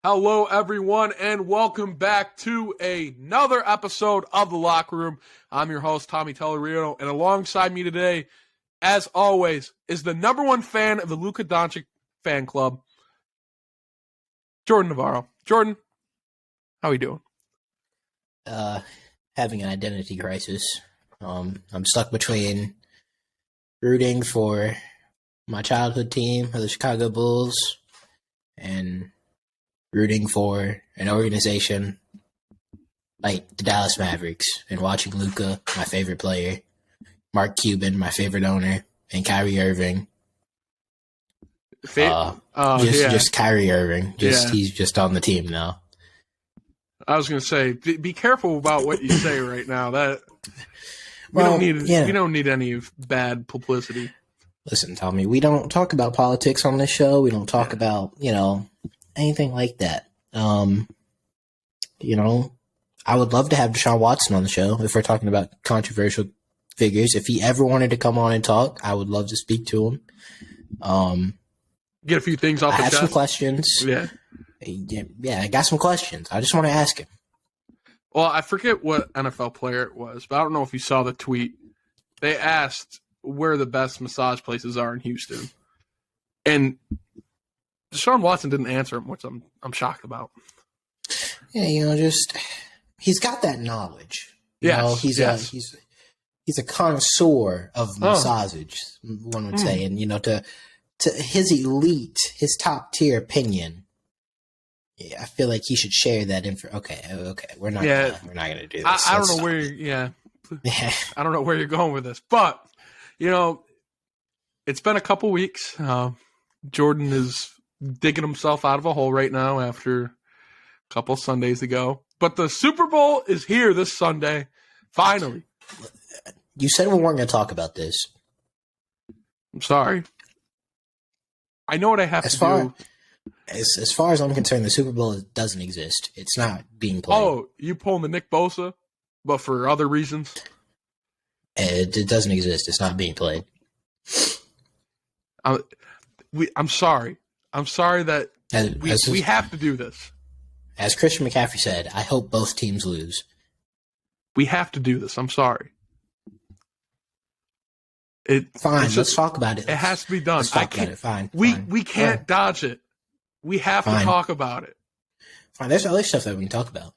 Hello, everyone, and welcome back to another episode of The Locker Room. I'm your host, Tommy Tellerino, and alongside me today, as always, is the number one fan of the Luka Doncic fan club, Jordan Navarro. Jordan, how are you doing? Having an identity crisis. I'm stuck between rooting for my childhood team, the Chicago Bulls, and rooting for an organization like the Dallas Mavericks, and watching Luka, my favorite player, Mark Cuban, my favorite owner, and Kyrie Irving. Just Kyrie Irving. He's just on the team now. I was going to say, be careful about what you say right now. We don't need any bad publicity. Listen, Tommy, we don't talk about politics on this show. We don't talk about, anything like that. I would love to have Deshaun Watson on the show if we're talking about controversial figures. If he ever wanted to come on and talk, I would love to speak to him. Get a few things off the chest. I have some questions. Yeah, I got some questions. I just want to ask him. Well, I forget what NFL player it was, but I don't know if you saw the tweet. They asked where the best massage places are in Houston, and Deshaun Watson didn't answer him, which I'm shocked about. Yeah, he's got that knowledge. He's a connoisseur of massage, one would say, and to his elite, his top tier opinion. Yeah, I feel like he should share that info. Okay, we're not gonna do this. I don't know where. I don't know where you're going with this, but it's been a couple weeks. Jordan is digging himself out of a hole right now after a couple Sundays ago. But the Super Bowl is here this Sunday, finally. You said we weren't going to talk about this. I'm sorry. I know what I have to do. As far as I'm concerned, the Super Bowl doesn't exist. It's not being played. Oh, you pulling the Nick Bosa, but for other reasons? It doesn't exist. It's not being played. I'm sorry. I'm sorry that we have to do this. As Christian McCaffrey said, I hope both teams lose. We have to do this. I'm sorry. Fine, let's talk about it. It has to be done. Let's talk about it. Fine. We can't dodge it. We have to talk about it. Fine. There's other stuff that we can talk about.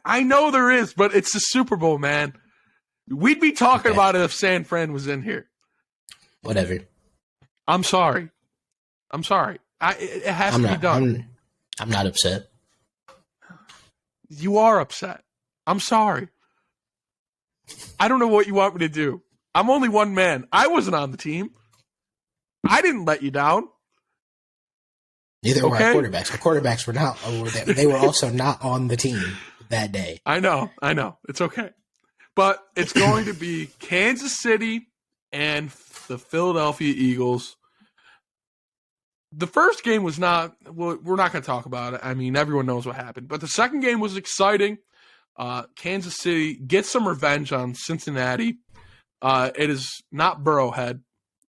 I know there is, but it's the Super Bowl, man. We'd be talking about it if San Fran was in here. Whatever. I'm sorry. It has to be done. I'm not upset. You are upset. I'm sorry. I don't know what you want me to do. I'm only one man. I wasn't on the team. I didn't let you down. Neither were our quarterbacks. Our quarterbacks were not. They were also not on the team that day. I know. It's okay. But it's going to be Kansas City and the Philadelphia Eagles. The first game was not – well, we're not going to talk about it. I mean, everyone knows what happened. But the second game was exciting. Kansas City gets some revenge on Cincinnati. It is not Burrowhead,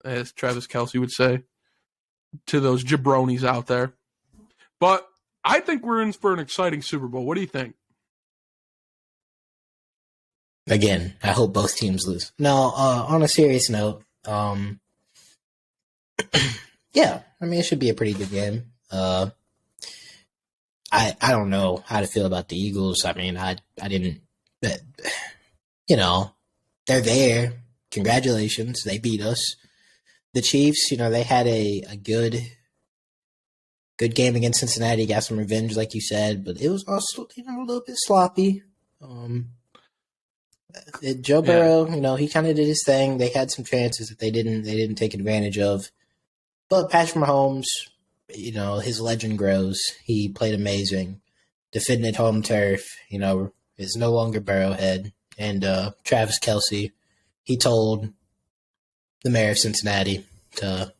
as Travis Kelce would say, to those jabronis out there. But I think we're in for an exciting Super Bowl. What do you think? Again, I hope both teams lose. No, on a serious note, yeah, I mean, it should be a pretty good game. I don't know how to feel about the Eagles. I mean, I didn't, they're there. Congratulations. They beat us. The Chiefs, they had a good game against Cincinnati, got some revenge, like you said, but it was also, a little bit sloppy. Joe Burrow, he kind of did his thing. They had some chances that they didn't take advantage of. But Patrick Mahomes, his legend grows. He played amazing. Defended home turf, is no longer Burrowhead. And Travis Kelce, he told the mayor of Cincinnati to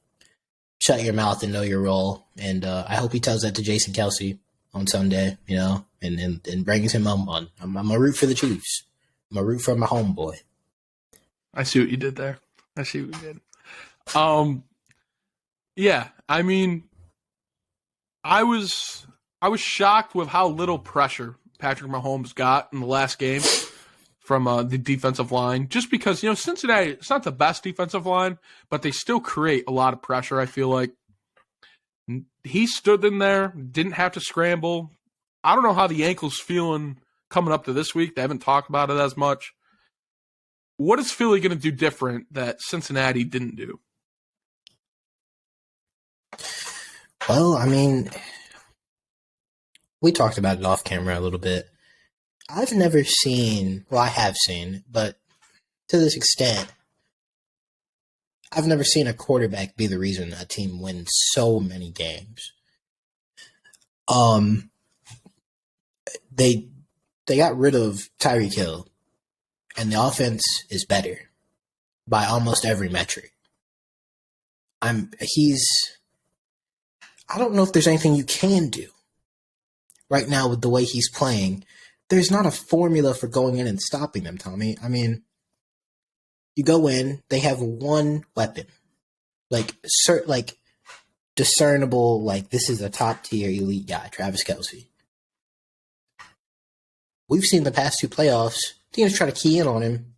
shut your mouth and know your role. And I hope he tells that to Jason Kelce on Sunday, and brings him on. I'm a root for the Chiefs. I'm a root for my homeboy. I see what you did there. Yeah, I mean, I was I was shocked with how little pressure Patrick Mahomes got in the last game from the defensive line. Just because, Cincinnati, it's not the best defensive line, but they still create a lot of pressure, I feel like. He stood in there, didn't have to scramble. I don't know how the ankle's feeling coming up to this week. They haven't talked about it as much. What is Philly going to do different that Cincinnati didn't do? Well, I mean, we talked about it off camera a little bit. I've never seen, well, I have seen, but to this extent, I've never seen a quarterback be the reason a team wins so many games. They got rid of Tyreek Hill, and the offense is better by almost every metric. I don't know if there's anything you can do right now with the way he's playing. There's not a formula for going in and stopping them, Tommy. I mean, you go in, they have one weapon, like discernible, like this is a top tier elite guy, Travis Kelce. We've seen the past two playoffs, teams try to key in on him.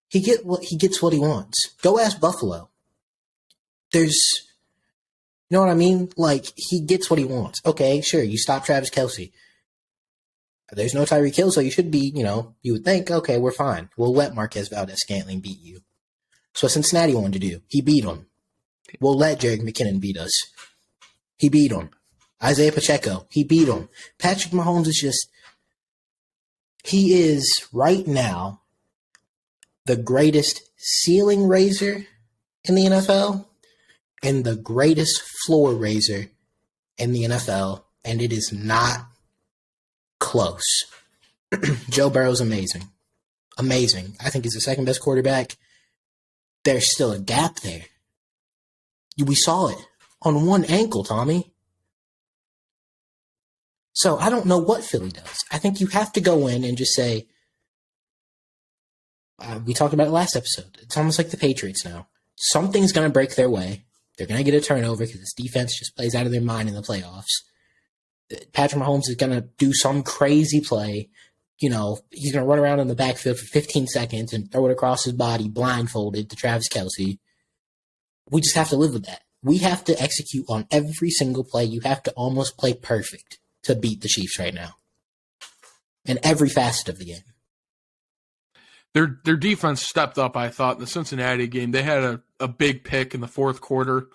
He gets what he wants. Go ask Buffalo. You know what I mean? Like, he gets what he wants. Okay, sure, you stop Travis Kelce. There's no Tyreek Hill, so you should be, you would think, okay, we're fine. We'll let Marquez Valdez-Scantling beat you. So Cincinnati wanted to do. He beat him. We'll let Jerick McKinnon beat us. He beat him. Isaiah Pacheco, he beat him. Patrick Mahomes he is right now the greatest ceiling raiser in the NFL and the greatest floor raiser in the NFL, and it is not close. Joe Burrow's amazing. Amazing. I think he's the second best quarterback. There's still a gap there. We saw it on one ankle, Tommy. So I don't know what Philly does. I think you have to go in and just say, we talked about it last episode. It's almost like the Patriots now. Something's going to break their way. They're going to get a turnover because this defense just plays out of their mind in the playoffs. Patrick Mahomes is going to do some crazy play. He's going to run around in the backfield for 15 seconds and throw it across his body blindfolded to Travis Kelce. We just have to live with that. We have to execute on every single play. You have to almost play perfect to beat the Chiefs right now in every facet of the game. Their defense stepped up, I thought, in the Cincinnati game. They had a big pick in the fourth quarter.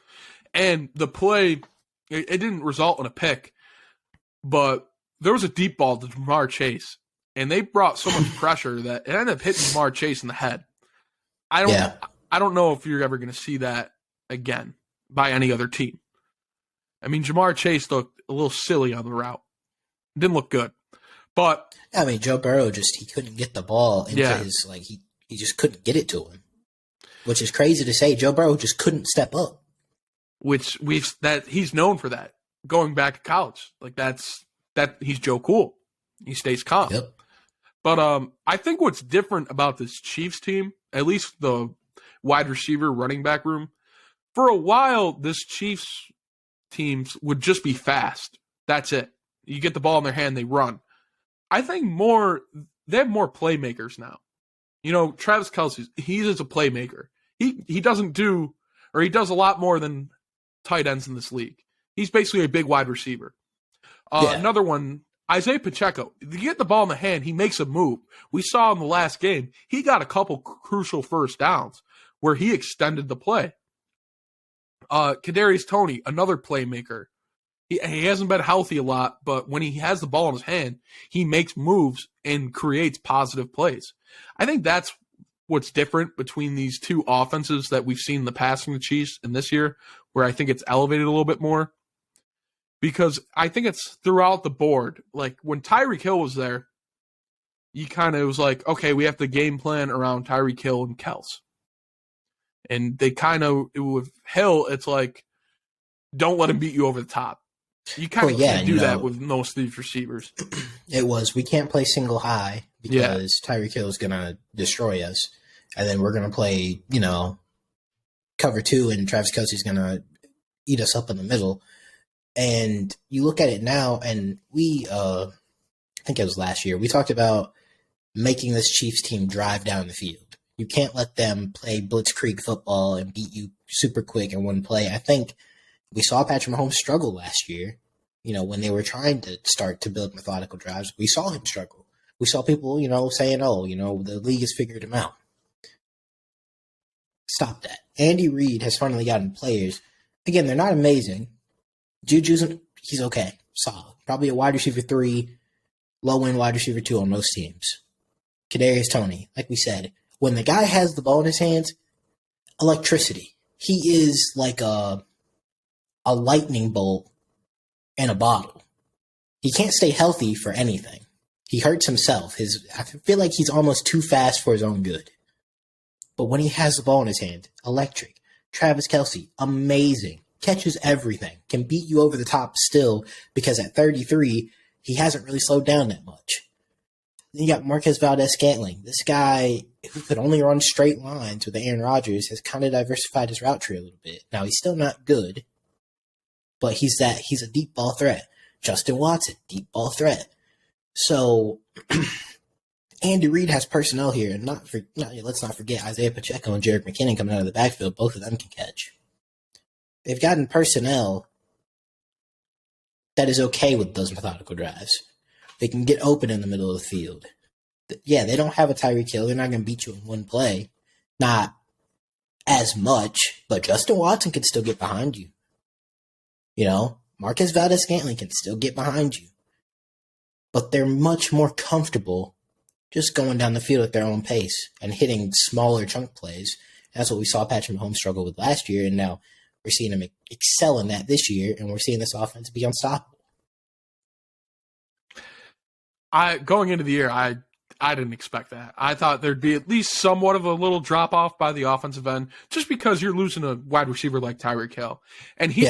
And the play, it didn't result in a pick, but there was a deep ball to Jamar Chase. And they brought so much pressure that it ended up hitting Jamar Chase in the head. I don't know if you're ever going to see that again by any other team. I mean, Jamar Chase looked a little silly on the route. Didn't look good. But I mean, Joe Burrow he couldn't get the ball into his, he just couldn't get it to him. Which is crazy to say. Joe Burrow just couldn't step up. Which he's known for that. Going back to college. He's Joe Cool. He stays calm. Yep. But I think what's different about this Chiefs team, at least the wide receiver running back room, for a while this Chiefs teams would just be fast. That's it. You get the ball in their hand, they run. I think they have more playmakers now. Travis Kelce, he is a playmaker. He doesn't do, or he does a lot more than tight ends in this league. He's basically a big wide receiver. Another one, Isaiah Pacheco. If you get the ball in the hand, he makes a move. We saw in the last game, he got a couple crucial first downs where he extended the play. Kadarius Toney, another playmaker. He hasn't been healthy a lot, but when he has the ball in his hand, he makes moves and creates positive plays. I think that's what's different between these two offenses that we've seen in the past from the Chiefs and this year, where I think it's elevated a little bit more. Because I think it's throughout the board. Like, when Tyreek Hill was there, it was like, okay, we have to game plan around Tyreek Hill and Kels. And with Hill, it's like, don't let him beat you over the top. You can't do that with most of these receivers. It was, we can't play single high because Tyreek Hill is going to destroy us. And then we're going to play, cover two, and Travis Kelce's going to eat us up in the middle. And you look at it now, and I think it was last year, we talked about making this Chiefs team drive down the field. You can't let them play blitzkrieg football and beat you super quick in one play. I think we saw Patrick Mahomes struggle last year, when they were trying to start to build methodical drives. We saw him struggle. We saw people, saying, the league has figured him out. Stop that. Andy Reid has finally gotten players. Again, they're not amazing. Juju's, he's okay. Solid. Probably a wide receiver 3, low-end wide receiver 2 on most teams. Kadarius Toney, like we said, when the guy has the ball in his hands, electricity. He is like a lightning bolt in a bottle. He can't stay healthy for anything. He hurts himself. I feel like he's almost too fast for his own good. But when he has the ball in his hand, electric. Travis Kelce, amazing. Catches everything. Can beat you over the top still because at 33, he hasn't really slowed down that much. Then you got Marquez Valdez-Scantling. This guy who could only run straight lines with Aaron Rodgers has kind of diversified his route tree a little bit. Now, he's still not good, but he's a deep ball threat. Justin Watson, deep ball threat. So Andy Reid has personnel here, and let's not forget Isaiah Pacheco and Jerick McKinnon coming out of the backfield. Both of them can catch. They've gotten personnel that is okay with those methodical drives. They can get open in the middle of the field. Yeah, they don't have a Tyreek Hill. They're not going to beat you in one play. Not as much, but Justin Watson can still get behind you. Marquez Valdez-Scantling can still get behind you. But they're much more comfortable just going down the field at their own pace and hitting smaller chunk plays. That's what we saw Patrick Mahomes struggle with last year, and now we're seeing him excel in that this year, and we're seeing this offense be unstoppable. Going into the year, I didn't expect that. I thought there'd be at least somewhat of a little drop off by the offensive end, just because you're losing a wide receiver like Tyreek Hill, and he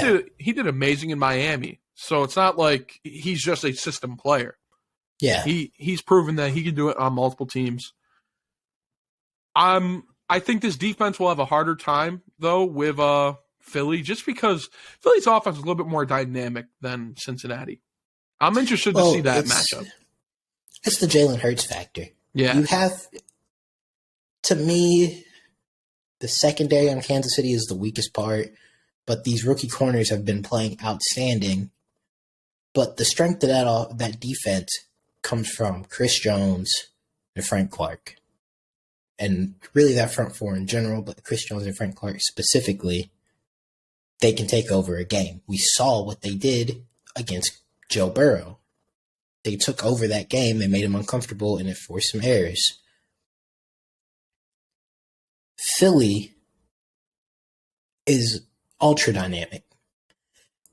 did amazing in Miami. So it's not like he's just a system player. Yeah, he's proven that he can do it on multiple teams. I think this defense will have a harder time though with Philly, just because Philly's offense is a little bit more dynamic than Cincinnati. I'm interested to see that matchup. It's the Jalen Hurts factor. Yeah. You have, to me, the secondary on Kansas City is the weakest part, but these rookie corners have been playing outstanding. But the strength of that defense comes from Chris Jones and Frank Clark. And really that front four in general, but Chris Jones and Frank Clark specifically, they can take over a game. We saw what they did against Joe Burrow. They took over that game, they made him uncomfortable, and it forced some errors. Philly is ultra dynamic.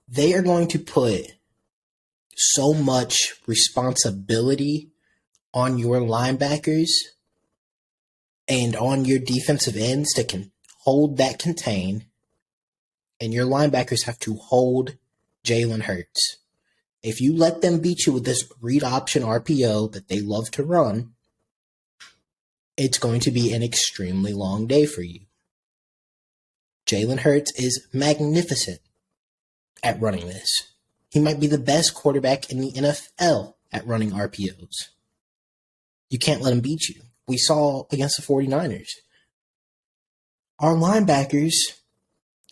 They are going to put so much responsibility on your linebackers and on your defensive ends to hold that contain, and your linebackers have to hold Jalen Hurts. If you let them beat you with this read option RPO that they love to run, it's going to be an extremely long day for you. Jalen Hurts is magnificent at running this. He might be the best quarterback in the NFL at running RPOs. You can't let him beat you. We saw against the 49ers. Our linebackers,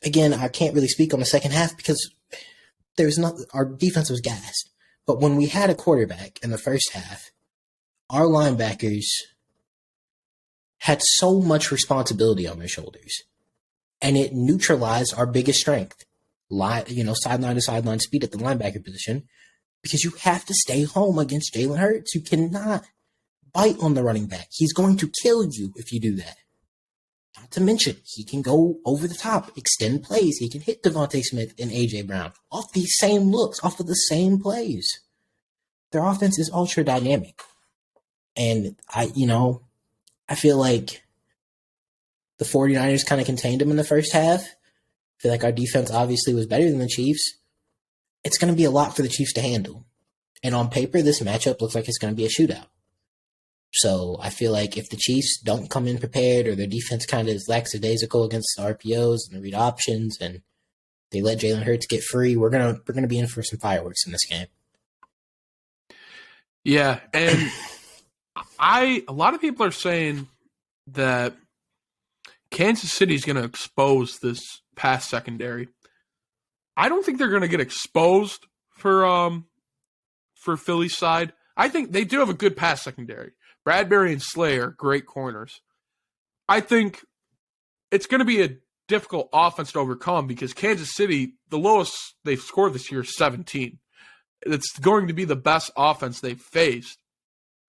again, I can't really speak on the second half because our defense was gassed. But when we had a quarterback in the first half, our linebackers had so much responsibility on their shoulders. And it neutralized our biggest strength. Sideline to sideline speed at the linebacker position, because you have to stay home against Jalen Hurts. You cannot bite on the running back. He's going to kill you if you do that. Not to mention, he can go over the top, extend plays. He can hit Devontae Smith and A.J. Brown off these same looks, off of the same plays. Their offense is ultra dynamic. And I feel like the 49ers kind of contained them in the first half. I feel like our defense obviously was better than the Chiefs. It's going to be a lot for the Chiefs to handle. And on paper, this matchup looks like it's going to be a shootout. So I feel like if the Chiefs don't come in prepared, or their defense kind of is lackadaisical against the RPOs and the read options, and They let Jalen Hurts get free. We're gonna be in for some fireworks in this game. Yeah, and a lot of people are saying that Kansas City is going to expose this pass secondary. I don't think they're going to get exposed for Philly's side. I think they do have a good pass secondary. Bradbury and Slay are great corners. I think it's going to be a difficult offense to overcome because Kansas City, the lowest they've scored this year is 17. It's going to be the best offense they've faced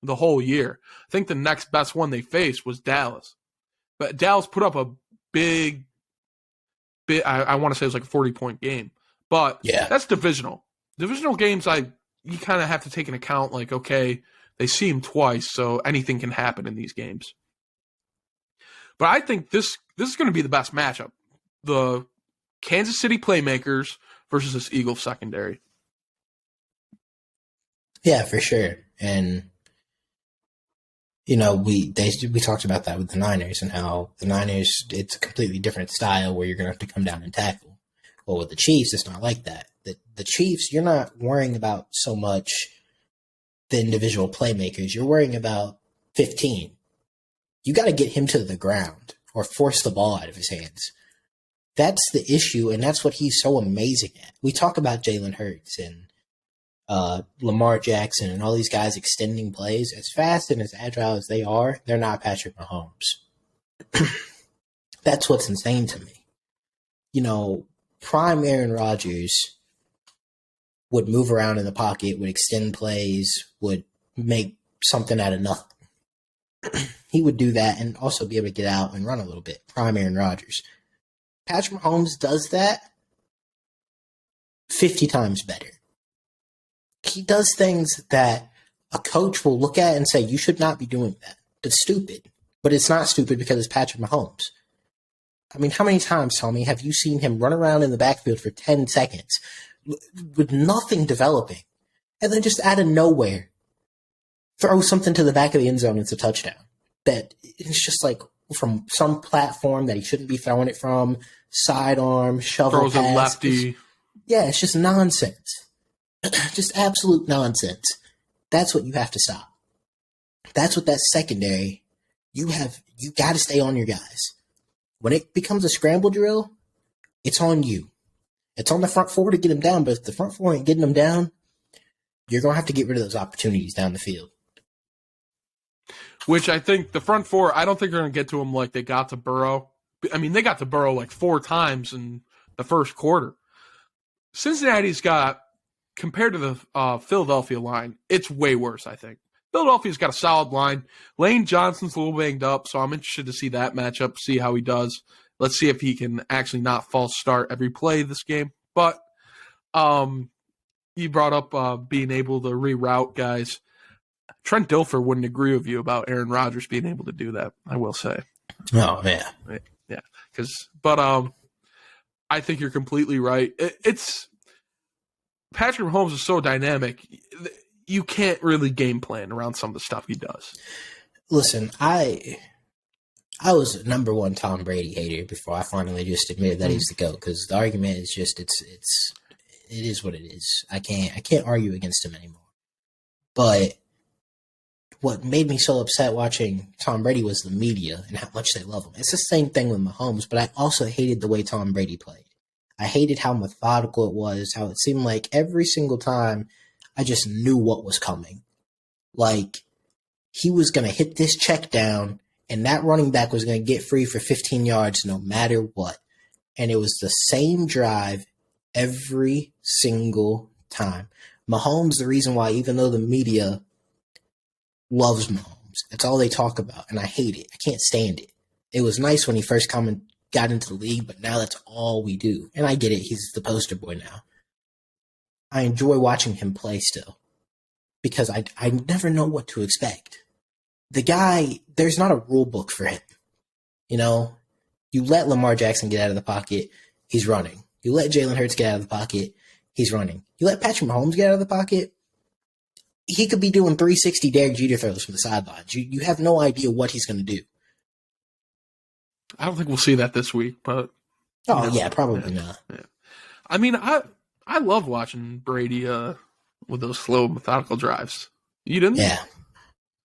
the whole year. I think the next best one they faced was Dallas. But Dallas put up a big, I want to say it was like a 40-point game. But yeah, that's divisional. Divisional games, you kind of have to take into account, like, okay, they see him twice, so anything can happen in these games. But I think this is going to be the best matchup. The Kansas City playmakers versus this Eagles secondary. Yeah, for sure. And, you know, we talked about that with the Niners and how the Niners, it's a completely different style where you're going to have to come down and tackle. Well, with the Chiefs, it's not like that. The Chiefs, you're not worrying about so much the individual playmakers. You're worrying about 15. You got to get him to the ground or force the ball out of his hands. That's the issue, and that's what he's so amazing at. We talk about Jalen Hurts and Lamar Jackson and all these guys extending plays. As fast and as agile as they are, they're not Patrick Mahomes. That's what's insane to me. You know, prime Aaron Rodgers would move around in the pocket, would extend plays, would make something out of nothing. He would do that and also be able to get out and run a little bit. Prime Aaron Rodgers. Patrick Mahomes does that 50 times better. He does things that a coach will look at and say, you should not be doing that. It's stupid. But it's not stupid because it's Patrick Mahomes. I mean, how many times, Tommy, have you seen him run around in the backfield for 10 seconds with nothing developing and then just out of nowhere throw something to the back of the end zone? It's a touchdown. That it's just like from some platform that he shouldn't be throwing it from, sidearm, shovel throws pass. A lefty. It's just nonsense. Just absolute nonsense. That's what you have to stop. That's what that secondary, you got to stay on your guys. When it becomes a scramble drill, it's on you. It's on the front four to get them down, but if the front four ain't getting them down, you're going to have to get rid of those opportunities down the field. Which I think the front four, I don't think they're going to get to them like they got to Burrow. I mean, they got to Burrow like 4 times in the first quarter. Cincinnati's got, compared to the Philadelphia line, it's way worse, I think. Philadelphia's got a solid line. Lane Johnson's a little banged up, so I'm interested to see that matchup, see how he does. Let's see if he can actually not false start every play this game. But you brought up being able to reroute guys. Trent Dilfer wouldn't agree with you about Aaron Rodgers being able to do that, I will say. Oh, yeah. Yeah. But I think you're completely right. It's Patrick Mahomes is so dynamic. You can't really game plan around some of the stuff he does. Listen, I was a number one Tom Brady hater before I finally just admitted that he's the GOAT, because the argument is just it is what it is. I can't argue against him anymore. But what made me so upset watching Tom Brady was the media and how much they love him. It's the same thing with Mahomes, but I also hated the way Tom Brady played. I hated how methodical it was, how it seemed like every single time I just knew what was coming. Like, he was going to hit this check down, and that running back was going to get free for 15 yards no matter what. And it was the same drive every single time. Mahomes, the reason why, even though the media loves Mahomes, that's all they talk about, and I hate it. I can't stand it. It was nice when he first got into the league, but now that's all we do. And I get it. He's the poster boy now. I enjoy watching him play still because I never know what to expect. The guy, there's not a rule book for him. You know, you let Lamar Jackson get out of the pocket, he's running. You let Jalen Hurts get out of the pocket, he's running. You let Patrick Mahomes get out of the pocket, he could be doing 360 Derek Jeter throws from the sidelines. You have no idea what he's going to do. I don't think we'll see that this week, but... Oh, yeah, probably not. Yeah. I mean, I love watching Brady with those slow, methodical drives. You didn't? Yeah.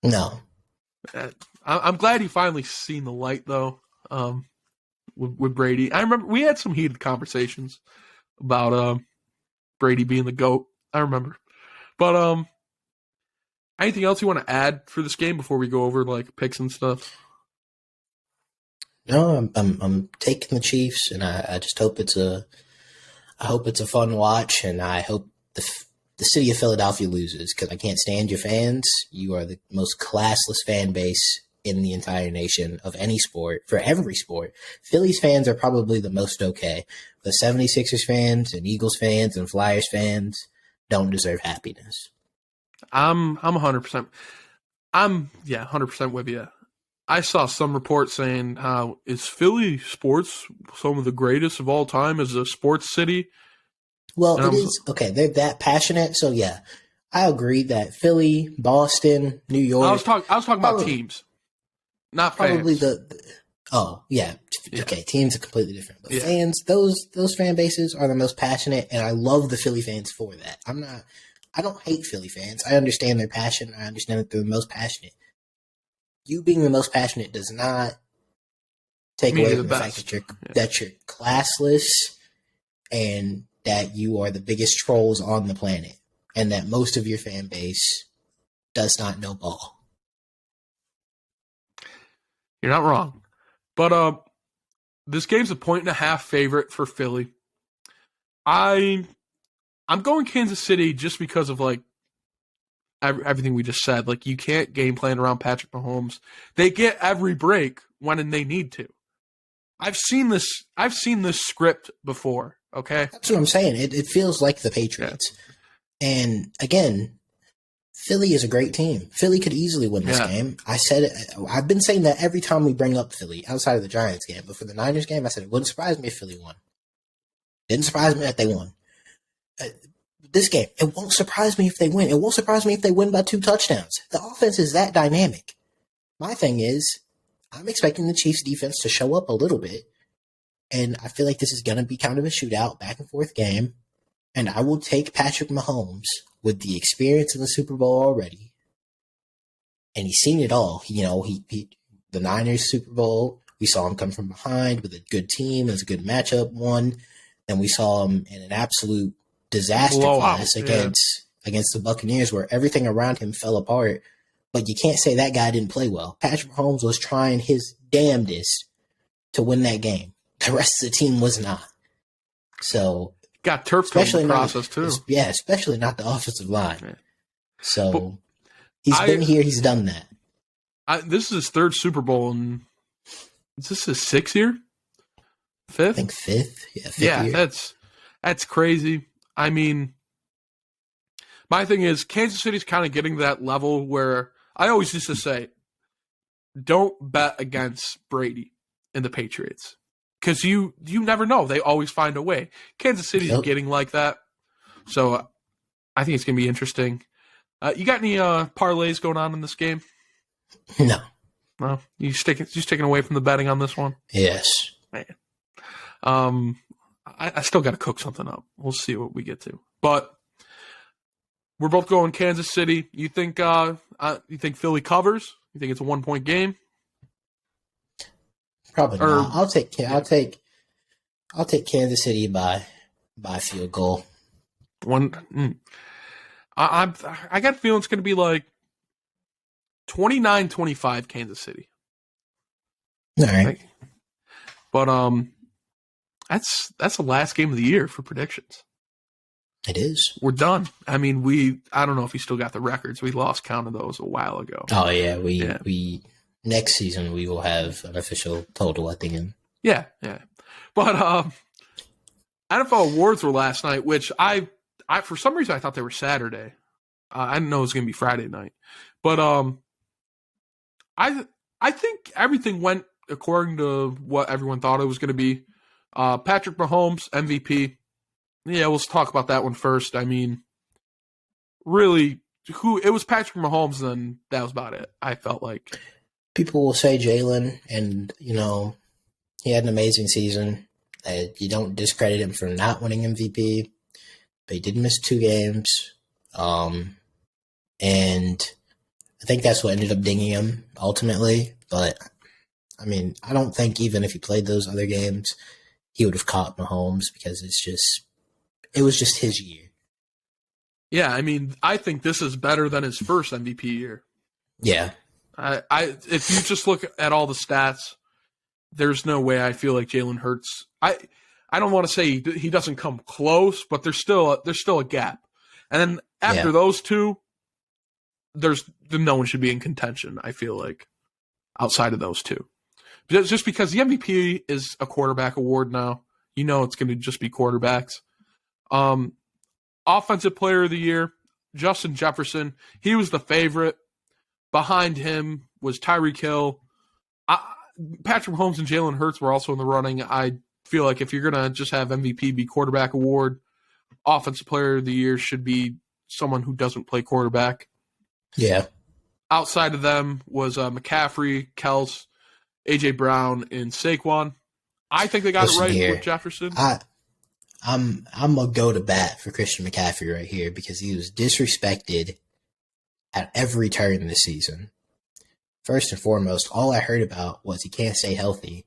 No. I'm glad you finally seen the light, though, with Brady. I remember we had some heated conversations about Brady being the GOAT. I remember. But anything else you want to add for this game before we go over like picks and stuff? No, I'm taking the Chiefs, and I just hope I hope it's a fun watch, and I hope the city of Philadelphia loses because I can't stand your fans. You are the most classless fan base in the entire nation of any sport, for every sport. Phillies fans are probably the most okay. The 76ers fans and Eagles fans and Flyers fans don't deserve happiness. I'm 100%. I'm 100% with you. I saw some reports saying how is Philly sports some of the greatest of all time as a sports city. Well, And it is okay. They're that passionate, so yeah, I agree that Philly, Boston, New York. I was talking about teams, not fans. Probably oh yeah, okay. Teams are completely different, but fans, those fan bases are the most passionate, and I love the Philly fans for that. I don't hate Philly fans. I understand their passion. I understand that they're the most passionate. You being the most passionate does not take away from the fact that you're classless and that you are the biggest trolls on the planet, and that most of your fan base does not know ball. You're not wrong. But this game's a 1.5 favorite for Philly. I'm going Kansas City just because of like everything we just said. Like you can't game plan around Patrick Mahomes. They get every break when they need to. I've seen this script before, okay? That's what I'm saying. It feels like the Patriots. Yeah. And again, Philly is a great team. Philly could easily win this game. I've been saying that every time we bring up Philly, outside of the Giants game. But for the Niners game, I said it wouldn't surprise me if Philly won. Didn't surprise me that they won. This game, it won't surprise me if they win. It won't surprise me if they win by 2 touchdowns. The offense is that dynamic. My thing is, I'm expecting the Chiefs defense to show up a little bit. And I feel like this is going to be kind of a shootout, back and forth game. And I will take Patrick Mahomes with the experience in the Super Bowl already. And he's seen it all. The Niners Super Bowl, we saw him come from behind with a good team. It was a good matchup, won. Then we saw him in an absolute disaster class against the Buccaneers where everything around him fell apart. But you can't say that guy didn't play well. Patrick Mahomes was trying his damnedest to win that game. The rest of the team was not. So got turf in the process too. Yeah, especially not the offensive line. Yeah. So he's been here. He's done that. This is his 3rd Super Bowl, and is this his 6th year? 5th? I think 5th. Yeah, 5th year. That's crazy. I mean, my thing is Kansas City's kind of getting to that level where I always used to say, don't bet against Brady and the Patriots. Because you never know. They always find a way. Kansas City's getting like that. So I think it's going to be interesting. You got any parlays going on in this game? No. No? You sticking away from the betting on this one? Yes. Man. I still got to cook something up. We'll see what we get to. But we're both going Kansas City. You think Philly covers? You think it's a 1-point game? Probably not. I'll take Kansas City by field goal. I got a feeling it's going to be like 29-25 Kansas City. All right. But that's the last game of the year for predictions. It is. We're done. I mean, I don't know if you still got the records. We lost count of those a while ago. Oh yeah, we next season we will have an official total, I think. Yeah. But NFL awards were last night, which I for some reason I thought they were Saturday. I didn't know it was going to be Friday night. But I think everything went according to what everyone thought it was going to be. Patrick Mahomes, MVP. Yeah, let's talk about that one first. I mean, really, it was Patrick Mahomes, and that was about it. I felt like people will say Jalen, and he had an amazing season. You don't discredit him for not winning MVP, but he did miss 2 games. And I think that's what ended up dinging him ultimately. But I mean, I don't think even if he played those other games, he would have caught Mahomes because it was just his year. Yeah, I mean, I think this is better than his first MVP year. Yeah. If you just look at all the stats, there's no way I feel like Jalen Hurts. I don't want to say he doesn't come close, but there's still a gap. And then after those two, no one should be in contention. I feel like outside of those two, just because the MVP is a quarterback award now. You know, it's going to just be quarterbacks. Offensive Player of the Year, Justin Jefferson. He was the favorite. Behind him was Tyreek Hill. Patrick Mahomes and Jalen Hurts were also in the running. I feel like if you're going to just have MVP be quarterback award, Offensive Player of the Year should be someone who doesn't play quarterback. Yeah. Outside of them was McCaffrey, Kels, A.J. Brown, and Saquon. I think they got it right with Jefferson. I'm gonna go to bat for Christian McCaffrey right here because he was disrespected at every turn this season. First and foremost, all I heard about was he can't stay healthy,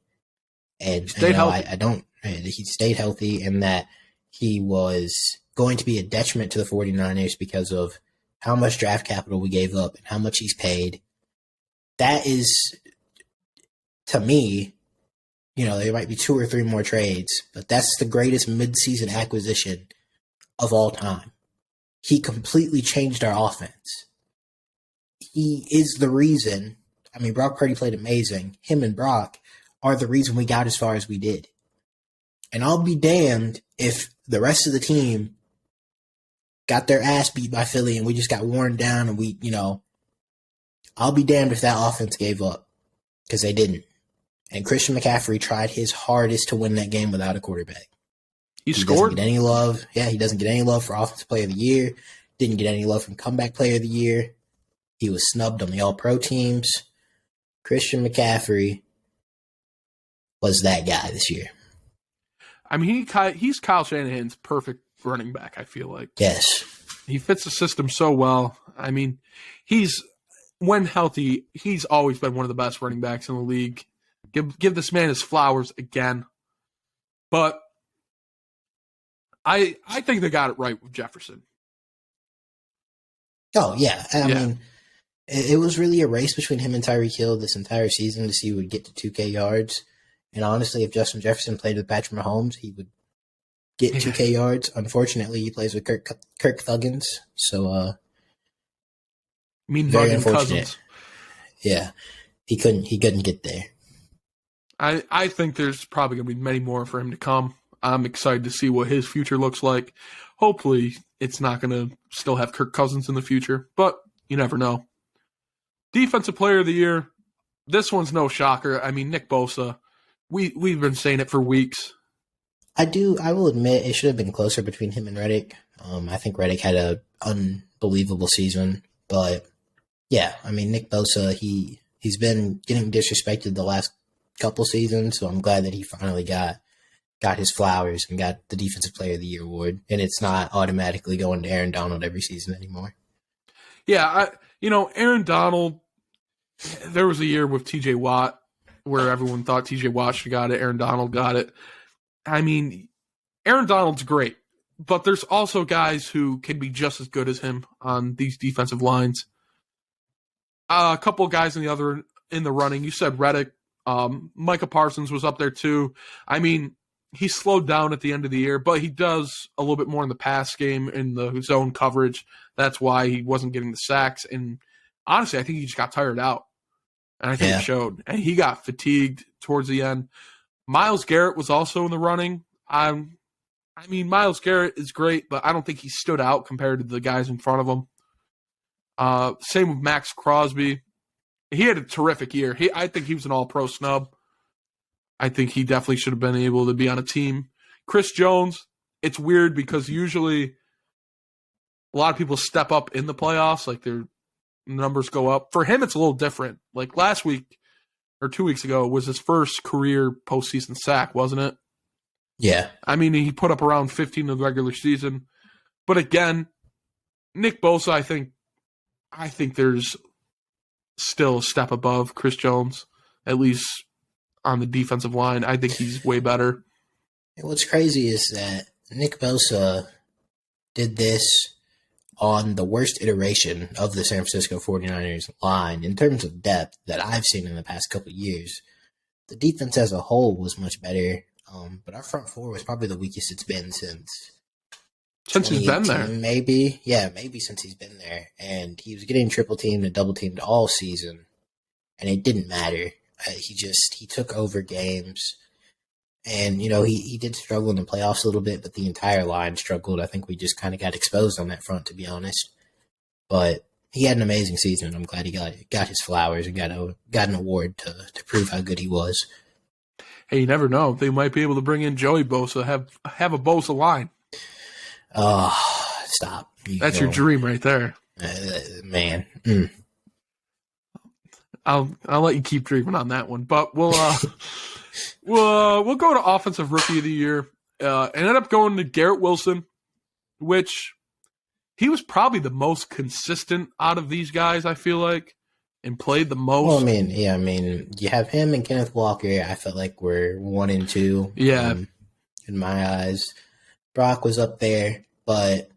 and he stayed healthy, and that he was going to be a detriment to the 49ers because of how much draft capital we gave up and how much he's paid. That is, to me, there might be 2 or 3 more trades, but that's the greatest midseason acquisition of all time. He completely changed our offense. He is the reason. I mean, Brock Purdy played amazing. Him and Brock are the reason we got as far as we did. And I'll be damned if the rest of the team got their ass beat by Philly and we just got worn down and I'll be damned if that offense gave up because they didn't. And Christian McCaffrey tried his hardest to win that game without a quarterback. He scored. Doesn't get any love. Yeah, he doesn't get any love for Offensive Player of the Year. Didn't get any love from Comeback Player of the Year. He was snubbed on the All-Pro teams. Christian McCaffrey was that guy this year. I mean, he's Kyle Shanahan's perfect running back, I feel like. Yes. He fits the system so well. I mean, when healthy, he's always been one of the best running backs in the league. Give this man his flowers again. But I think they got it right with Jefferson. Oh, yeah. I mean, it was really a race between him and Tyreek Hill this entire season to see who would get to 2K yards. And honestly, if Justin Jefferson played with Patrick Mahomes, he would get 2K yards. Unfortunately, he plays with Kirk Thuggins. So, very unfortunate. Cousins. Yeah. He couldn't get there. I think there's probably going to be many more for him to come. I'm excited to see what his future looks like. Hopefully, it's not going to still have Kirk Cousins in the future, but you never know. Defensive Player of the Year, this one's no shocker. I mean, Nick Bosa, we've been saying it for weeks. I will admit it should have been closer between him and Reddick. I think Reddick had an unbelievable season, but yeah, I mean, Nick Bosa, he's been getting disrespected the last couple seasons, so I'm glad that he finally got his flowers and got the Defensive Player of the Year award, and it's not automatically going to Aaron Donald every season anymore. Yeah, Aaron Donald, there was a year with TJ Watt where everyone thought TJ Watt should have got it, Aaron Donald got it. I mean, Aaron Donald's great, but there's also guys who can be just as good as him on these defensive lines. A couple of guys in the running. You said Reddick. Micah Parsons was up there too. I mean, he slowed down at the end of the year, but he does a little bit more in the pass game in the zone coverage. That's why he wasn't getting the sacks. And honestly, I think he just got tired out. And I think it showed. And he got fatigued towards the end. Myles Garrett was also in the running. I mean, Myles Garrett is great, but I don't think he stood out compared to the guys in front of him. Same with Max Crosby. He had a terrific year. I think he was an all-pro snub. I think he definitely should have been able to be on a team. Chris Jones, it's weird because usually a lot of people step up in the playoffs, like their numbers go up. For him, it's a little different. Like last week or 2 weeks ago was his first career postseason sack, wasn't it? Yeah. I mean, he put up around 15 in the regular season. But again, Nick Bosa, I think there's still a step above Chris Jones, at least on the defensive line. I think he's way better. And what's crazy is that Nick Bosa did this on the worst iteration of the San Francisco 49ers line in terms of depth that I've seen in the past couple of years. The defense as a whole was much better, but our front four was probably the weakest it's been since He's been there. Maybe. Yeah, maybe since he's been there. And he was getting triple teamed and double teamed all season, and it didn't matter. He took over games. And, he did struggle in the playoffs a little bit, but the entire line struggled. I think we just kind of got exposed on that front, to be honest. But he had an amazing season. I'm glad he got his flowers and got an award to prove how good he was. Hey, you never know. They might be able to bring in Joey Bosa, have a Bosa line. Oh, stop. That's your dream right there. Man. I'll let you keep dreaming on that one. But we'll go to Offensive Rookie of the Year. Ended up going to Garrett Wilson, which he was probably the most consistent out of these guys, I feel like, and played the most. Well, you have him and Kenneth Walker. I felt like we're 1 and 2. Yeah. In my eyes. Brock was up there, but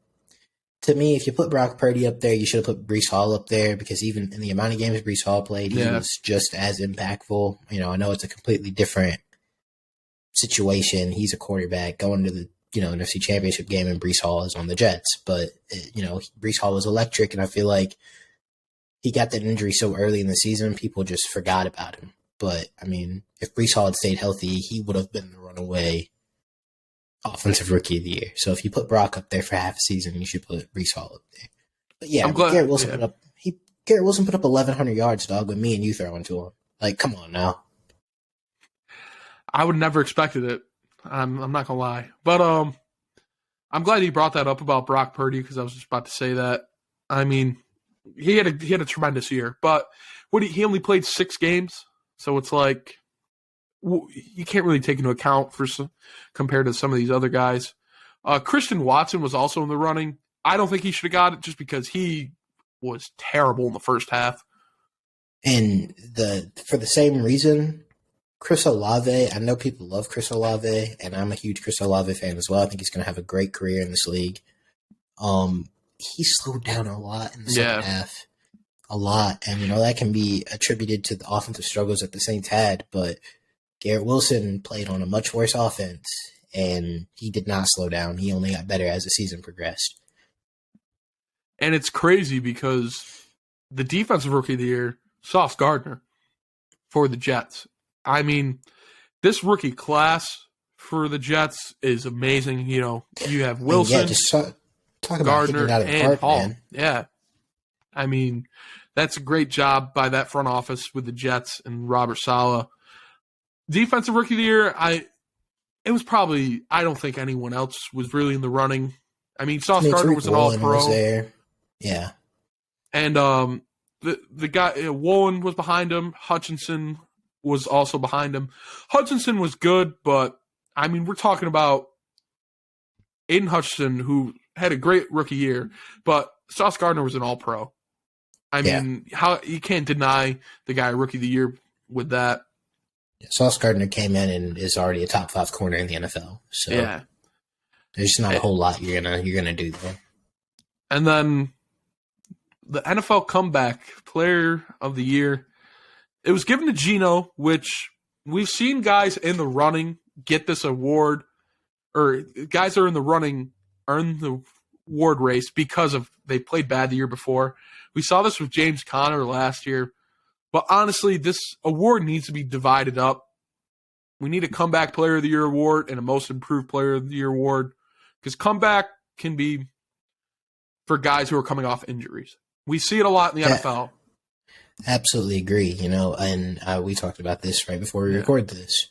to me, if you put Brock Purdy up there, you should have put Breece Hall up there, because even in the amount of games Breece Hall played, he was just as impactful. I know it's a completely different situation. He's a quarterback going to the NFC Championship game, and Breece Hall is on the Jets. But Breece Hall was electric, and I feel like he got that injury so early in the season, people just forgot about him. But if Breece Hall had stayed healthy, he would have been the runaway Offensive Rookie of the Year. So if you put Brock up there for half a season, you should put Breece Hall up there. But yeah, Garrett Wilson put up 1,100 yards, dog, with me and you throwing to him. Like, come on now. I would never expected it. I'm not gonna lie, but I'm glad he brought that up about Brock Purdy, because I was just about to say that. He had a tremendous year, but he only played 6 games, so it's like you can't really take into account compared to some of these other guys. Christian Watson was also in the running. I don't think he should have got it, just because he was terrible in the first half. And for the same reason, Chris Olave, I know people love Chris Olave, and I'm a huge Chris Olave fan as well. I think he's going to have a great career in this league. He slowed down a lot in the second half. A lot. And, that can be attributed to the offensive struggles that the Saints had, but Garrett Wilson played on a much worse offense, and he did not slow down. He only got better as the season progressed. And it's crazy because the Defensive Rookie of the Year, Sauce Gardner, for the Jets. This rookie class for the Jets is amazing. You have Wilson, talk about Gardner, out of the and park, Hall. man. Yeah. That's a great job by that front office with the Jets and Robert Saleh. Defensive Rookie of the Year, it was probably, I don't think anyone else was really in the running. Sauce Gardner was an all-pro. Yeah. And the guy, Woolen was behind him. Hutchinson was also behind him. Hutchinson was good, but, we're talking about Aiden Hutchinson, who had a great rookie year, but Sauce Gardner was an all-pro. How you can't deny the guy Rookie of the Year with that. Sauce Gardner came in and is already a top 5 corner in the NFL. So there's just not a whole lot you're gonna do there. And then the NFL Comeback Player of the Year, it was given to Geno, which we've seen guys in the running get this award, or guys that are in the running earn the award race because of they played bad the year before. We saw this with James Conner last year. But honestly, this award needs to be divided up. We need a Comeback Player of the Year award and a Most Improved Player of the Year award, because comeback can be for guys who are coming off injuries. We see it a lot in the NFL. Absolutely agree. And we talked about this right before we recorded this.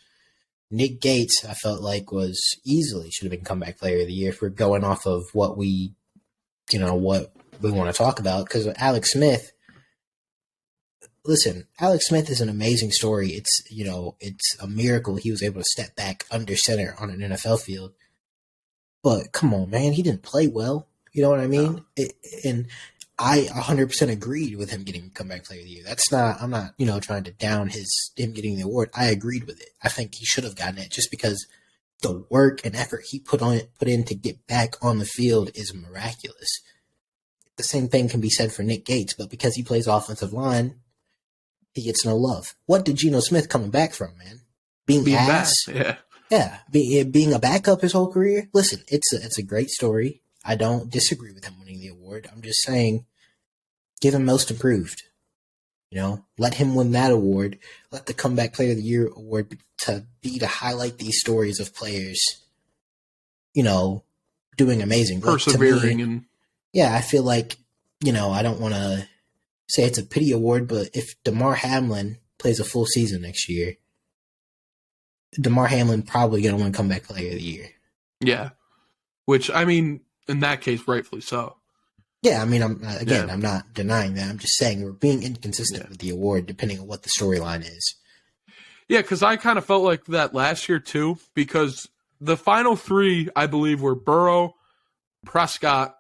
Nick Gates, I felt like should have been Comeback Player of the Year if we're going off of what we want to talk about, because Alex Smith, listen, Alex Smith is an amazing story. It's a miracle he was able to step back under center on an NFL field. But come on, man, he didn't play well. You know what I mean? And I 100% agreed with him getting comeback player of the year. I'm not, trying to down him getting the award. I agreed with it. I think he should have gotten it just because the work and effort he put in to get back on the field is miraculous. The same thing can be said for Nick Gates, but because he plays offensive line, he gets no love. What did Geno Smith coming back from, man? Being ass? Back. Yeah. Being a backup his whole career? Listen, it's a great story. I don't disagree with him winning the award. I'm just saying, give him most improved. Let him win that award. Let the comeback player of the year award to highlight these stories of players, doing amazing. Persevering and yeah, I feel like, I don't want to say it's a pity award, but if DeMar Hamlin plays a full season next year, DeMar Hamlin probably going to win comeback player of the year. Yeah. Which, I mean, in that case, rightfully so. Yeah, I mean, I'm not denying that. I'm just saying we're being inconsistent with the award depending on what the storyline is. Yeah, because I kind of felt like that last year too, because the final three, I believe, were Burrow, Prescott,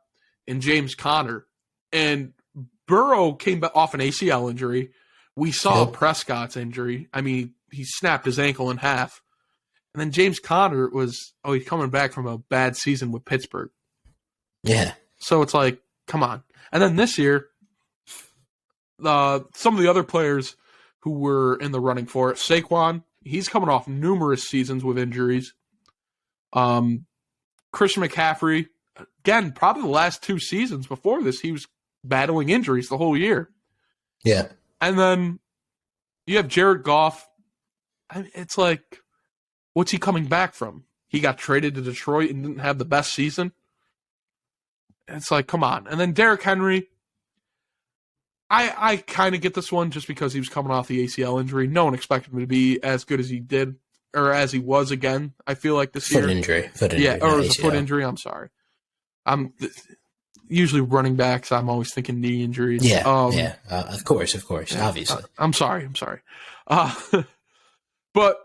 and James Conner. And Burrow came off an ACL injury. We saw Prescott's injury. I mean, he snapped his ankle in half. And then James Conner he's coming back from a bad season with Pittsburgh. Yeah. So it's like, come on. And then this year, some of the other players who were in the running for it, Saquon, he's coming off numerous seasons with injuries. Christian McCaffrey, again, probably the last 2 seasons before this, he was battling injuries the whole year. Yeah. And then you have Jared Goff. It's like, what's he coming back from? He got traded to Detroit and didn't have the best season. It's like, come on. And then Derrick Henry, I kind of get this one just because he was coming off the ACL injury. No one expected him to be as good as he did, or as he was again, I feel like this year. Foot injury. Yeah, or it was a foot injury. I'm sorry. I'm usually running backs. I'm always thinking knee injuries. Yeah, of course, yeah, obviously. I'm sorry. But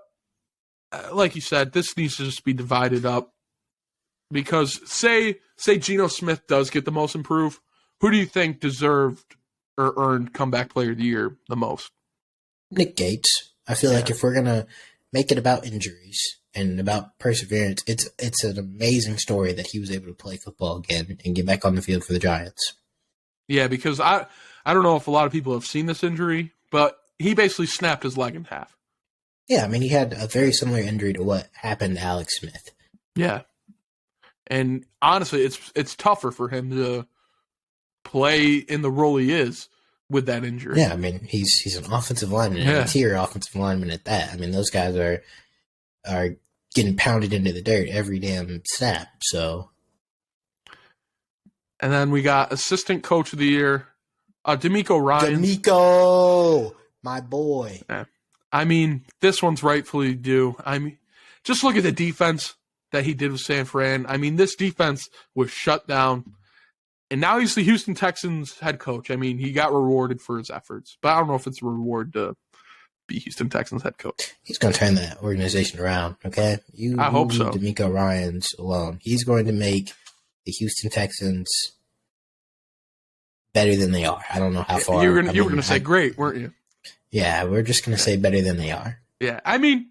like you said, this needs to just be divided up because say Geno Smith does get the most improved. Who do you think deserved or earned comeback player of the year the most? Nick Gates. I feel like if we're gonna make it about injuries and about perseverance, it's an amazing story that he was able to play football again and get back on the field for the Giants. Yeah, because I don't know if a lot of people have seen this injury, but he basically snapped his leg in half. Yeah, I mean, he had a very similar injury to what happened to Alex Smith. Yeah. And honestly, it's tougher for him to play in the role he is with that injury. Yeah, I mean, he's an offensive lineman, an interior offensive lineman at that. I mean, those guys are getting pounded into the dirt every damn snap. So, and then we got assistant coach of the year, D'Amico Ryan. D'Amico, my boy. Yeah. I mean, this one's rightfully due. I mean, just look at the defense that he did with San Fran. I mean, this defense was shut down. And now he's the Houston Texans head coach. I mean, he got rewarded for his efforts. But I don't know if it's a reward to be Houston Texans head coach. He's going to turn that organization around, okay? I hope so. D'Amico Ryans alone. He's going to make the Houston Texans better than they are. I don't know how far. You were going to say great, weren't you? Yeah, we're just going to say better than they are. Yeah, I mean,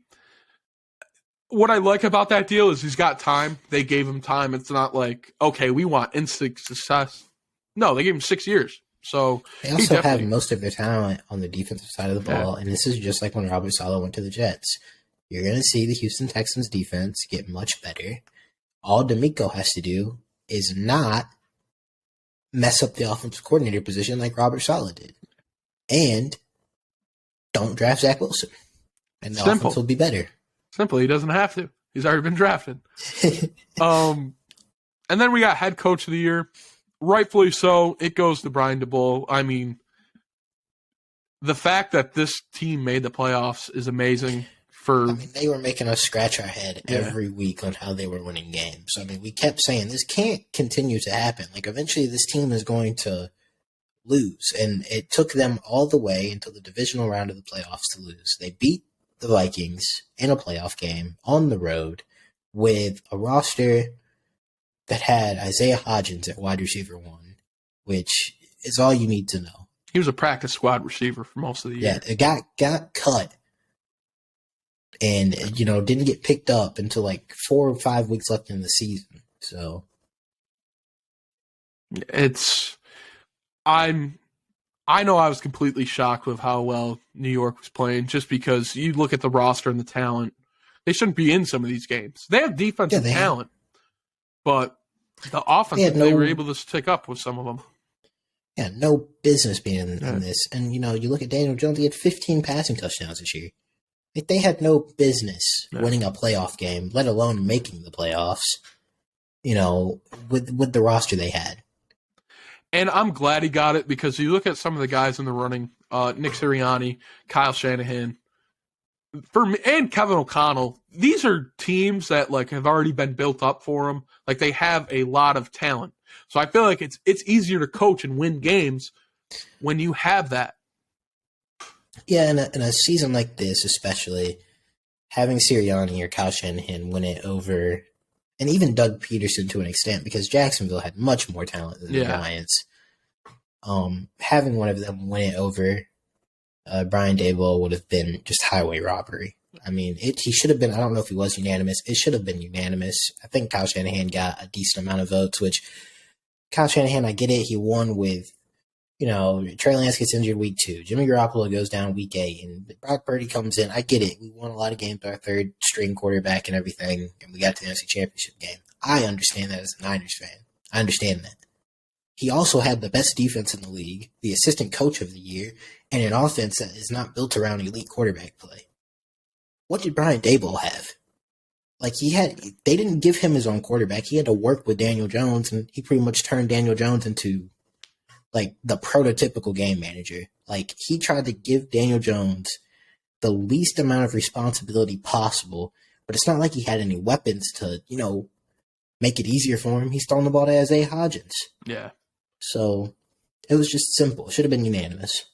what I like about that deal is he's got time. They gave him time. It's not like, okay, we want instant success. No, they gave him 6 years. So they also have most of their talent on the defensive side of the ball, and this is just like when Robert Saleh went to the Jets. You're going to see the Houston Texans defense get much better. All D'Amico has to do is not mess up the offensive coordinator position like Robert Saleh did. And don't draft Zach Wilson. And the offense will be better. Simple. He doesn't have to. He's already been drafted. And then we got head coach of the year. Rightfully so. It goes to Brian DeBull. I mean, the fact that this team made the playoffs is amazing. I mean, they were making us scratch our head every week on how they were winning games. I mean, we kept saying this can't continue to happen. Like, eventually this team is going to lose. And it took them all the way until the divisional round of the playoffs to lose. They beat the Vikings in a playoff game on the road with a roster that had Isaiah Hodgins at wide receiver 1, which is all you need to know. He was a practice squad receiver for most of the year. Yeah, it got cut and, didn't get picked up until like 4 or 5 weeks left in the season. So I know I was completely shocked with how well New York was playing, just because you look at the roster and the talent. They shouldn't be in some of these games. They have defensive talent, but the offense they were able to stick up with some of them. Yeah, no business being in this. And, you look at Daniel Jones, he had 15 passing touchdowns this year. Like, they had no business winning a playoff game, let alone making the playoffs, with the roster they had. And I'm glad he got it, because you look at some of the guys in the running, Nick Sirianni, Kyle Shanahan, and Kevin O'Connell. These are teams that have already been built up for them. Like, they have a lot of talent. So I feel like it's easier to coach and win games when you have that. Yeah, in a season like this, especially, having Sirianni or Kyle Shanahan win it over, and even Doug Peterson to an extent, because Jacksonville had much more talent than the Giants. Having one of them win it over Brian Daboll would have been just highway robbery. I mean, he should have been, I don't know if he was unanimous. It should have been unanimous. I think Kyle Shanahan got a decent amount of votes, which Kyle Shanahan, I get it. He won with, Trey Lance gets injured week 2. Jimmy Garoppolo goes down week 8, and Brock Purdy comes in. I get it. We won a lot of games with our third string quarterback and everything, and we got to the NFC Championship game. I understand that as a Niners fan. I understand that. He also had the best defense in the league, the assistant coach of the year, and an offense that is not built around elite quarterback play. What did Brian Daboll have? They didn't give him his own quarterback. He had to work with Daniel Jones, and he pretty much turned Daniel Jones into the prototypical game manager. He tried to give Daniel Jones the least amount of responsibility possible, but it's not like he had any weapons to, make it easier for him. He's throwing the ball to Isaiah Hodgins. Yeah. So it was just simple. It should have been unanimous.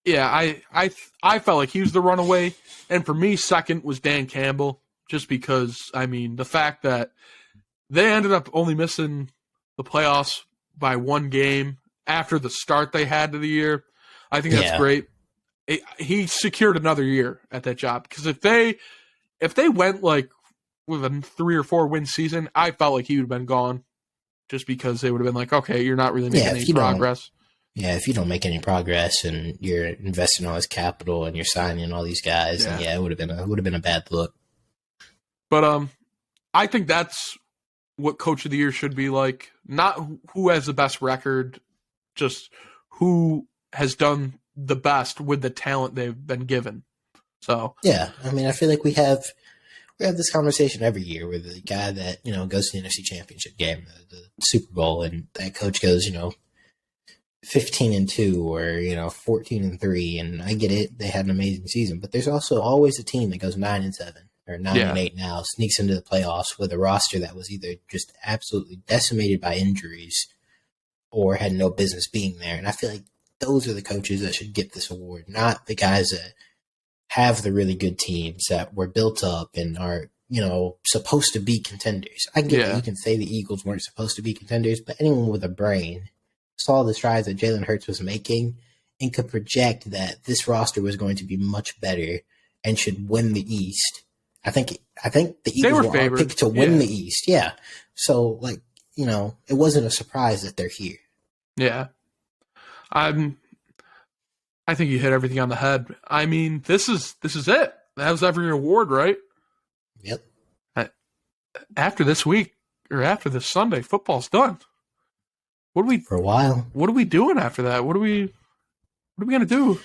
Yeah, I felt like he was the runaway, and for me, second was Dan Campbell, just because, the fact that they ended up only missing the playoffs by 1 game after the start they had to the year, I think that's great. He secured another year at that job, because if they went with a 3 or 4 win season, I felt like he would have been gone, just because they would have been okay, you're not really making any progress. Yeah, if you don't make any progress and you're investing all this capital and you're signing all these guys, then it would have been a bad look. But I think that's what Coach of the Year should be like. Not who has the best record, just who has done the best with the talent they've been given. So yeah, I feel like we have this conversation every year with the guy that goes to the NFC Championship game, the Super Bowl, and that coach goes 15-2 or 14-3, and I get it, they had an amazing season, but there's also always a team that goes 9-7 or 9-8 now, sneaks into the playoffs with a roster that was either just absolutely decimated by injuries or had no business being there. And I feel like those are the coaches that should get this award, not the guys that have the really good teams that were built up and are supposed to be contenders. I get that you can say the Eagles weren't supposed to be contenders, but anyone with a brain saw the strides that Jalen Hurts was making and could project that this roster was going to be much better and should win the East. I think the Eagles were picked to win the East. Yeah. So it wasn't a surprise that they're here. Yeah. I think you hit everything on the head. This is it. That was every award, right? Yep. After this week or after this Sunday, football's done. For a while. What are we doing after that? What are we gonna do?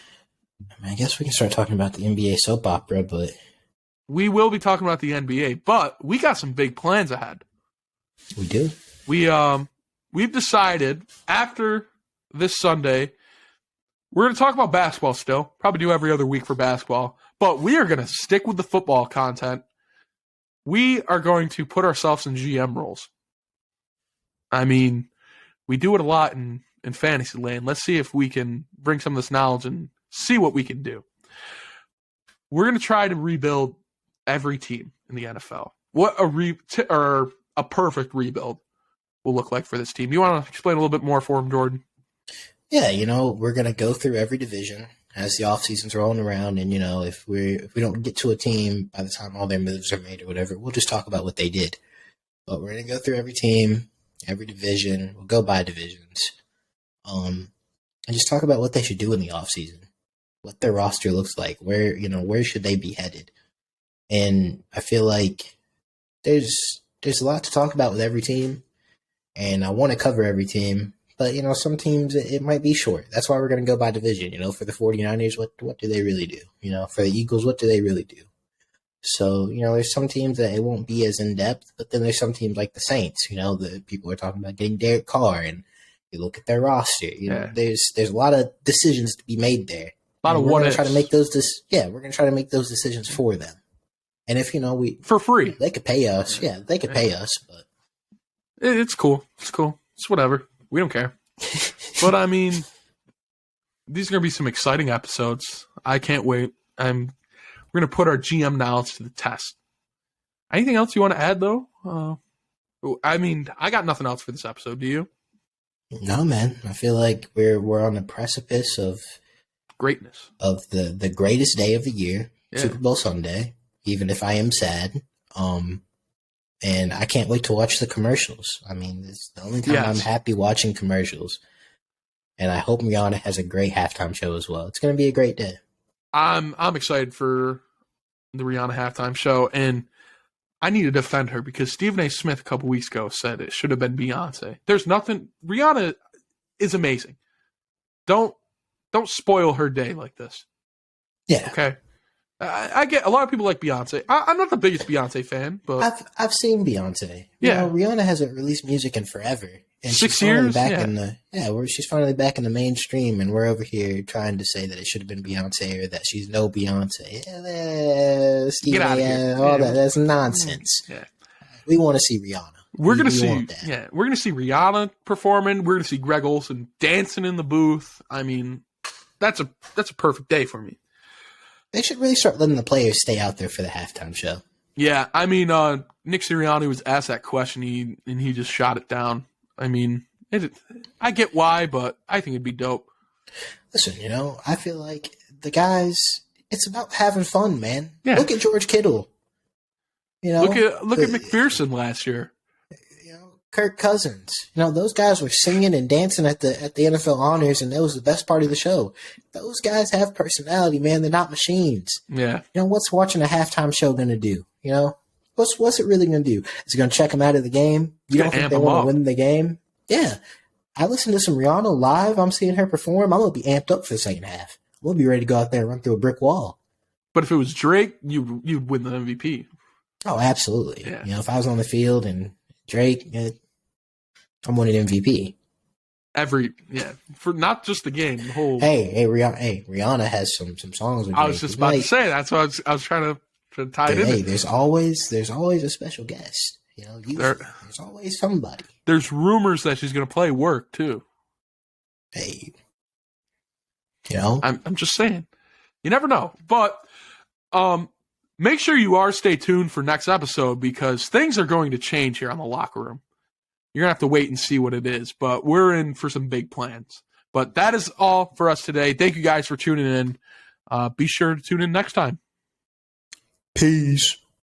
I guess we can start talking about the NBA soap opera, but we will be talking about the NBA. But we got some big plans ahead. We do. We've decided after this Sunday, we're gonna talk about basketball still. Probably do every other week for basketball, but we are gonna stick with the football content. We are going to put ourselves in GM roles. We do it a lot in in fantasy land. Let's see if we can bring some of this knowledge and see what we can do. We're going to try to rebuild every team in the NFL. What a perfect rebuild will look like for this team. You want to explain a little bit more for him, Jordan? Yeah, we're going to go through every division as the offseason's rolling around. And, if we don't get to a team by the time all their moves are made or whatever, we'll just talk about what they did. But we're going to go through every team, every division. We'll go by divisions. And just talk about what they should do in the offseason, what their roster looks like, where should they be headed. And I feel like there's a lot to talk about with every team, and I want to cover every team. But, some teams, it might be short. That's why we're going to go by division. For the 49ers, what do they really do? For the Eagles, what do they really do? So, there's some teams that it won't be as in-depth, but then there's some teams like the Saints, the people are talking about getting Derek Carr, and you look at their roster. There's a lot of decisions to be made there. A lot of what ifs. We're going to try to make those decisions for them. And if, for free. They could pay us. Yeah, they could pay us, but it's cool. It's cool. It's whatever. We don't care. But I mean, these are going to be some exciting episodes. I can't wait. We're going to put our GM knowledge to the test. Anything else you want to add, though? I got nothing else for this episode. Do you? No, man. I feel like we're on the precipice of greatness, of the greatest day of the year, Super Bowl Sunday. Even if I am sad, and I can't wait to watch the commercials. I mean, it's the only time I'm happy watching commercials. And I hope Rihanna has a great halftime show as well. It's going to be a great day. I'm excited for the Rihanna halftime show, and I need to defend her because Stephen A. Smith a couple weeks ago said it should have been Beyonce. There's nothing. Rihanna is amazing. Don't spoil her day like this. Yeah. Okay. I get a lot of people like Beyonce. I'm not the biggest Beyonce fan, but I've seen Beyonce. Rihanna hasn't released music in forever, and 6 years. She's finally back in the mainstream, and we're over here trying to say that it should have been Beyonce or that she's no Beyonce. Get out of here! That's nonsense. Yeah, we want to see Rihanna. We're gonna see Rihanna performing. We're gonna see Greg Olsen dancing in the booth. I mean, that's a perfect day for me. They should really start letting the players stay out there for the halftime show. Yeah, I mean, Nick Sirianni was asked that question, and he just shot it down. I mean, I get why, but I think it'd be dope. Listen, I feel like the guys, it's about having fun, man. Yeah. Look at George Kittle. Look at McPherson last year. Kirk Cousins. Those guys were singing and dancing at the NFL honors, and that was the best part of the show. Those guys have personality, man. They're not machines. Yeah. What's watching a halftime show going to do? What's it really going to do? Is it going to check them out of the game? You don't think they want to win the game? Yeah. I listened to some Rihanna live. I'm seeing her perform. I'm going to be amped up for the second half. I'm going to be ready to go out there and run through a brick wall. But if it was Drake, you'd win the MVP. Oh, absolutely. Yeah. If I was on the field and Drake, I'm winning MVP. For not just the game, the whole. Hey, Rihanna has some songs. With I was just about to say that's what I was trying to tie it in. Hey, there's always a special guest. There's always somebody. There's rumors that she's going to play work too. Hey, I'm just saying, you never know. But make sure you stay tuned for next episode because things are going to change here on the locker room. You're going to have to wait and see what it is, but we're in for some big plans. But that is all for us today. Thank you guys for tuning in. Be sure to tune in next time. Peace.